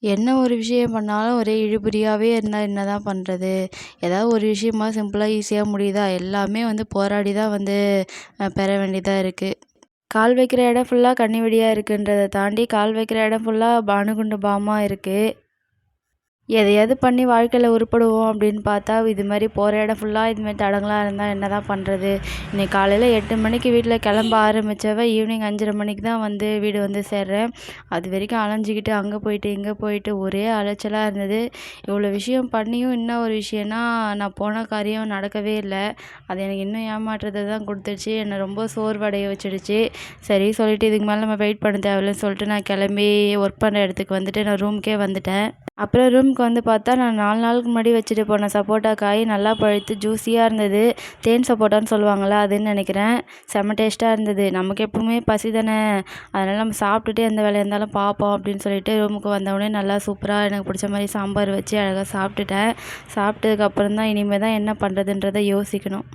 என்ன ஒரு விஷயம் பண்ணாலும் ஒரே இழுபறியாவே இருந்தா என்னதான் பண்றது? ஏதாவது ஒரு விஷயமா சிம்பிளா, ஈஸியா முடியுதா? எல்லாமே போராடி தான் பெற வேண்டியதா இருக்கு. கால் வைக்கிற இடம் ஃபுல்லா கண்ணி வெடியா இருக்குன்றத தாண்டி, கால் வைக்கிற இடம் ஃபுல்லா அணுகுண்டு பாமா இருக்கு. எதையாவது பண்ணி வாழ்க்கையில உருப்படுவோம் அப்படின்னு பார்த்தா, இது மாரி போற இடம் ஃபுல்லா இது மாரி தடங்கலா இருந்தா என்னதான் பண்றது? இன்னைக்கு காலையில 8 மணிக்கு வீட்ல கிளம்ப ஆரம்பிச்சவ, ஈவினிங் 5:30 மணிக்கு தான் வீடு சேர்றேன். அதுவரைக்கும் அலைஞ்சுக்கிட்டு அங்க போயிட்டு, இங்க போயிட்டு ஒரே அலைச்சலா இருந்தது. இவ்வளோ விஷயம் பண்ணியும் என்ன ஒரு விஷயம்னா, நான் போன காரியம் நடக்கவே இல்ல. அது எனக்கு இன்னும் ஏமாற்றத்த தான் குடுத்துச்சு. என்ன ரொம்ப சோர்வடைய வச்சுடுச்சு. சரி சொல்லிட்டு இதுக்கு மேல நம்ம வெயிட் பண்ண தேவையில்லன்னு சொல்லிட்டு நான் கிளம்பி ஒர்க் பண்ற இடத்துக்கு நான் ரூமுக்கே வந்துட்டேன். அப்புறம் ரூமுக்கு பார்த்தா, நான் 4 நாளுக்கு முன்னாடி வச்சுட்டு போன சப்போட்டா காய் நல்லா பழுத்து ஜூஸியா இருந்தது. தேன் சப்போட்டான்னு சொல்லுவாங்கல்ல, அதுன்னு நெனைக்கிறேன். செம்ம டேஸ்ட்டா இருந்தது. நமக்கு எப்பவுமே பசி தானே, அதனால நம்ம சாப்பிட்டுட்டு எந்த வேலையா இருந்தாலும் பார்ப்போம் அப்படின்னு சொல்லிட்டு ரூமுக்கு வந்தவுடனே நல்லா சூப்பரா எனக்கு பிடிச்ச மாரி சாம்பார் வச்சு அழகா சாப்பிட்டுட்டேன். சாப்பிட்டதுக்கப்புறம் தான் இனிமே தான் என்ன பண்ணுறதுன்றத யோசிக்கணும்.